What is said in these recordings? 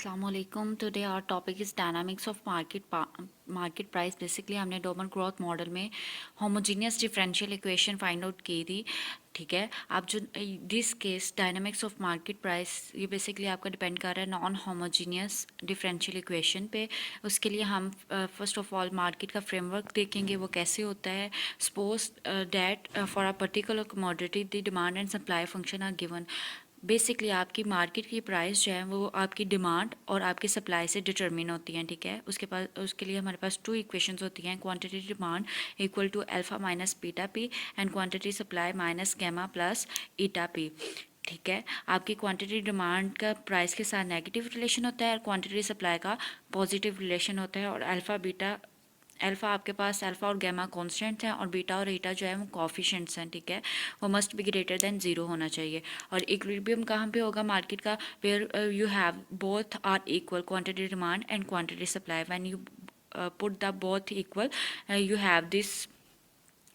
Assalamualaikum. Today our topic is dynamics of market price. Basically हमने Domar growth model में homogeneous differential equation find out की थी. ठीक है, आप जो this case dynamics of market price ये बेसिकली आपका डिपेंड कर रहा है नॉन होमोजीनियस डिफरेंशियल इक्वेशन पे. उसके लिए हम फर्स्ट ऑफ ऑल मार्केट का फ्रेमवर्क देखेंगे वो कैसे होता है. Suppose that for a particular commodity the demand and supply function are given. Basically आपकी मार्केट की प्राइस जो है वो आपकी डिमांड और आपकी सप्लाई से डिटरमिन होती हैं. ठीक है, उसके लिए हमारे पास टू इक्वेशंस होती हैं. Quantity demand equal to alpha minus beta P and quantity supply minus gamma plus eta P. ठीक है, आपकी क्वांटिटी डिमांड का प्राइस के साथ नेगेटिव रिलेशन होता है और क्वांटिटी सप्लाई का पॉजिटिव रिलेशन होता है. और अल्फ़ा आपके पास अल्फ़ा और गैमा कॉन्स्टेंट हैं और बीटा और ईटा जो है वो कॉफिशेंट्स हैं. ठीक है, वो must be greater than zero होना चाहिए. और इक्विलिब्रियम कहाँ पे होगा मार्केट का? Where you have both are equal quantity demand and quantity supply. When you put the both equal you have this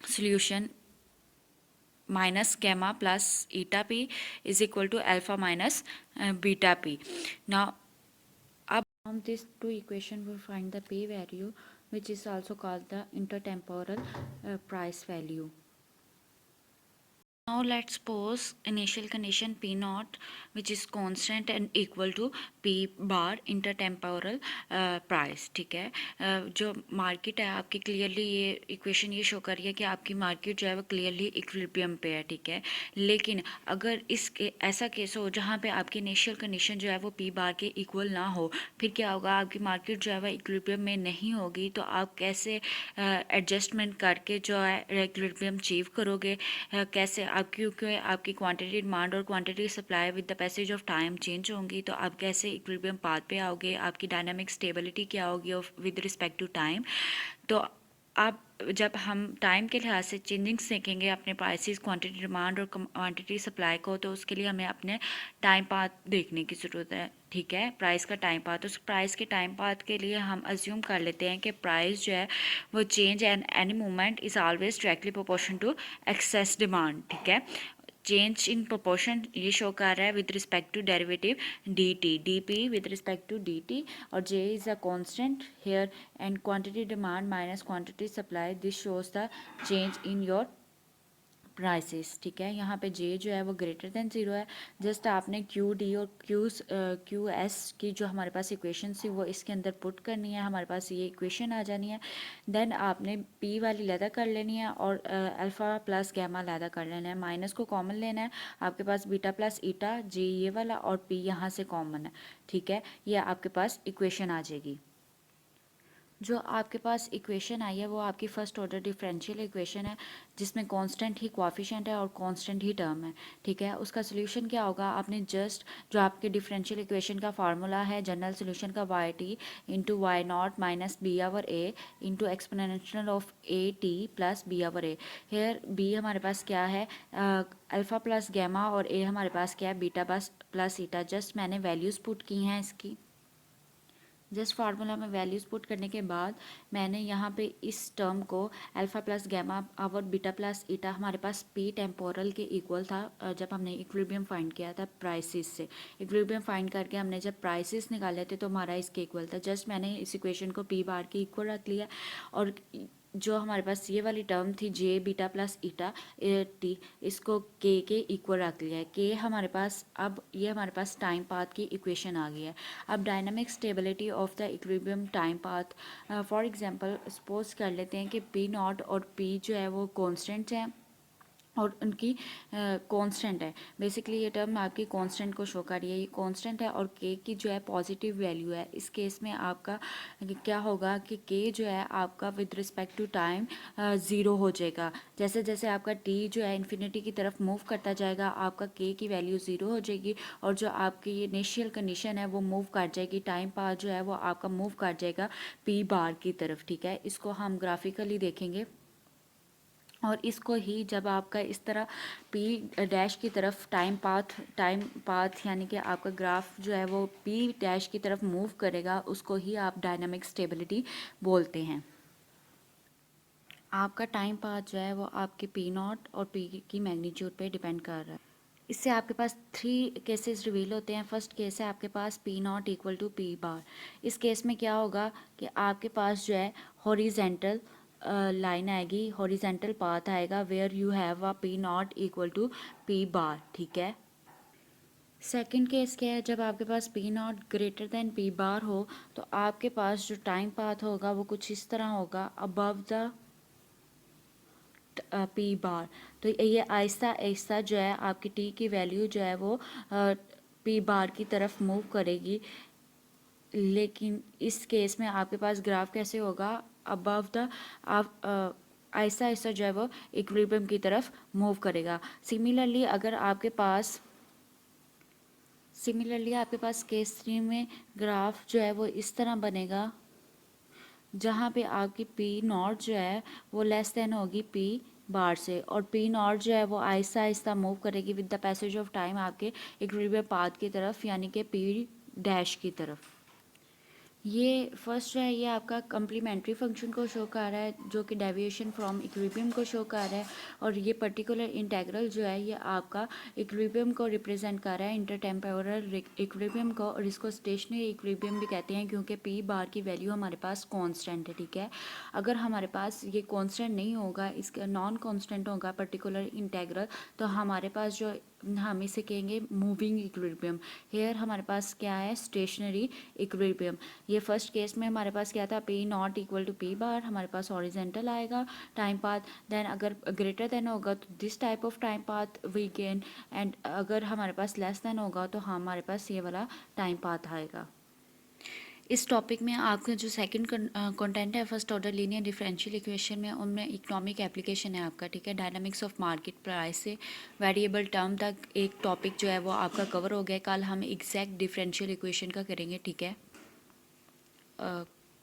solution minus gamma plus eta p is equal to alpha minus beta p. Now from these two equation we find the p value, which is also called the intertemporal price value. Now let's suppose initial condition P naught which is constant and equal to P bar intertemporal price. ठीक है, जो market है आपकी clearly ये equation ये show कर रही है कि आपकी मार्केट जो है वो क्लियरली इक्विलिब्रियम पे है. ठीक है, लेकिन अगर इसके ऐसा केस हो जहाँ पे आपकी इनिशियल कंडीशन जो है वो P बार के इक्वल ना हो, फिर क्या होगा? आपकी मार्केट जो है वह इक्विलिब्रियम में नहीं होगी. तो आप कैसे एडजस्टमेंट करके जो है इक्विलिब्रियम अचीव करोगे? कैसे आप, क्योंकि आपकी क्वांटिटी डिमांड और quantity supply with the passage of time change होंगी, तो आप कैसे इक्विलिब्रियम पाथ पे आओगे? आपकी डायनामिक स्टेबिलिटी क्या होगी विद रिस्पेक्ट टू टाइम? तो आप जब हम टाइम के लिहाज से चेंजिंग्स देखेंगे अपने प्राइसेस क्वांटिटी डिमांड और क्वांटिटी सप्लाई को, तो उसके लिए हमें अपने टाइम पाथ देखने की ज़रूरत है. ठीक है, प्राइस का टाइम पाथ. उस प्राइस के टाइम पाथ के लिए हम अज्यूम कर लेते हैं कि प्राइस जो है वो change and any movement is always directly proportion to excess demand. ठीक है, चेंज इन प्रोपोर्शन ये शो कर रहा है with respect to derivative d p with respect to d t, और j is a constant here and quantity demand minus quantity supply. This shows the change in your prices. ठीक है, यहाँ पे जे जो है वो ग्रेटर देन ज़ीरो है. जस्ट आपने क्यू डी और क्यू एस की जो हमारे पास इक्वेशन थी वो इसके अंदर पुट करनी है. हमारे पास ये इक्वेशन आ जानी है. देन आपने पी वाली लैदा कर लेनी है और अल्फ़ा प्लस गैमा लैदा कर लेना है. माइनस को कॉमन लेना है. आपके पास बीटा प्लस ईटा जे ये वाला और पी यहाँ से कॉमन है. ठीक है, ये आपके पास इक्वेशन आ जाएगी. जो आपके पास इक्वेशन आई है वो आपकी फर्स्ट ऑर्डर डिफरेंशियल इक्वेशन है जिसमें कांस्टेंट ही कोएफिशिएंट है और कांस्टेंट ही टर्म है. ठीक है, उसका सोल्यूशन क्या होगा? आपने जस्ट जो आपके डिफरेंशियल इक्वेशन का फार्मूला है जनरल सोल्यूशन का y t into y not minus b over a into exponential of a t plus b over a. Here b हमारे पास क्या है? अल्फ़ा प्लस गैमा और ए हमारे पास क्या है? Beta plus eta. जस्ट मैंने वैल्यूज़ पुट की हैं इसकी. जस्ट फार्मूला में वैल्यूज़ पुट करने के बाद मैंने यहाँ पे इस टर्म को अल्फ़ा प्लस गैमा और बीटा प्लस ईटा हमारे पास पी टेम्पोरल के इक्वल था जब हमने इक्विलिब्रियम फाइंड किया था प्राइसेस से. इक्विलिब्रियम फाइंड करके हमने जब प्राइसेस निकाले थे तो हमारा इसके इक्वल था. जस्ट मैंने इस इक्वेशन को पी बार के इक्वल रख लिया और जो हमारे पास ये वाली टर्म थी जे बीटा प्लस ईटा टी, इसको के इक्वल रख लिया है. के हमारे पास अब ये हमारे पास टाइम पाथ की इक्वेशन आ गई है. अब dynamic stability of the equilibrium time path, for example suppose कर लेते हैं कि पी नॉट और पी जो है वो कॉन्स्टेंट हैं और उनकी कांस्टेंट है. बेसिकली ये टर्म आपकी कांस्टेंट को शो कर रही है. ये कांस्टेंट है और के की जो है पॉजिटिव वैल्यू है. इस केस में आपका क्या होगा कि के जो है आपका with respect to time zero हो जाएगा. जैसे जैसे आपका टी जो है इन्फिनिटी की तरफ मूव करता जाएगा आपका के की वैल्यू ज़ीरो हो जाएगी और जो आपकी इनिशियल कंडीशन है वो मूव कर जाएगी. टाइम पाथ जो है वो आपका मूव कर जाएगा पी बार की तरफ. ठीक है, इसको हम ग्राफिकली देखेंगे और इसको ही जब आपका इस तरह पी डैश की तरफ टाइम पाथ यानी कि आपका ग्राफ जो है वो पी डैश की तरफ मूव करेगा, उसको ही आप डायनामिक स्टेबिलिटी बोलते हैं. आपका टाइम पाथ जो है वो आपके पी नॉट और पी की मैग्नीट्यूड पे डिपेंड कर रहा है. इससे आपके पास 3 केसेस रिवील होते हैं। फर्स्ट केस है आपके पास p not equal to P bar. इस केस में क्या होगा कि आपके पास जो है हॉरिजेंटल लाइन आएगी, हॉरिजेंटल पाथ आएगा where you have a p not equal to P bar, ठीक है। सेकंड केस क्या है, जब आपके पास p naught greater than p bar हो तो आपके पास जो टाइम पाथ होगा वो कुछ इस तरह होगा, अबव द पी बार। तो ये आहिस्ता आहिस्ता जो है आपकी टी की वैल्यू जो है वो पी बार की तरफ मूव करेगी। लेकिन इस केस में आपके पास ग्राफ कैसे होगा, अबव द आप आहिस्ता आहिस्ता जो है वो इक्विलिब्रियम की तरफ मूव करेगा। सिमिलरली आपके पास केस 3 में ग्राफ जो है वो इस तरह बनेगा, जहाँ पे आपकी पी नॉट जो है वो लेस देन होगी पी बार से, और पी नॉट जो है वो आहिस्ता आहिस्ता मूव करेगी with the passage of time आपके इक्विलिब्रियम पाथ की तरफ, यानी कि पी डैश की तरफ। ये फर्स्ट जो है ये आपका कम्प्लीमेंट्री फंक्शन को शो कर रहा है, जो कि डेविएशन फ्रॉम इक्विलिब्रियम को शो कर रहा है। और ये पर्टिकुलर इंटेग्रल जो है ये आपका इक्विलिब्रियम को रिप्रेजेंट कर रहा है, इंटरटेम्पोरल इक्विलिब्रियम को। और इसको स्टेशनरी इक्विलिब्रियम भी कहते हैं क्योंकि पी बार की वैल्यू हमारे पास कांस्टेंट है, ठीक है। अगर हमारे पास ये कांस्टेंट नहीं होगा, इसका नॉन कांस्टेंट होगा पर्टिकुलर इंटेग्रल, तो हमारे पास जो हम इसे कहेंगे मूविंग इक्विलिब्रियम। हेयर हमारे पास क्या है, स्टेशनरी इक्विलिब्रियम। ये फर्स्ट केस में हमारे पास क्या था, P not equal to P bar, हमारे पास हॉरिजेंटल आएगा टाइम पाथ। देन अगर ग्रेटर देन होगा तो this type of time path we gain, and अगर हमारे पास लेस देन होगा तो हमारे पास ये वाला टाइम पाथ आएगा। इस टॉपिक में आपका जो सेकंड कंटेंट है first order linear differential equation में, उनमें इकोनॉमिक एप्लीकेशन है आपका, ठीक है। डायनामिक्स ऑफ मार्केट प्राइस से वेरिएबल टर्म तक एक टॉपिक जो है वो आपका कवर हो गया। कल हम एग्जैक्ट डिफरेंशियल इक्वेशन का करेंगे, ठीक है।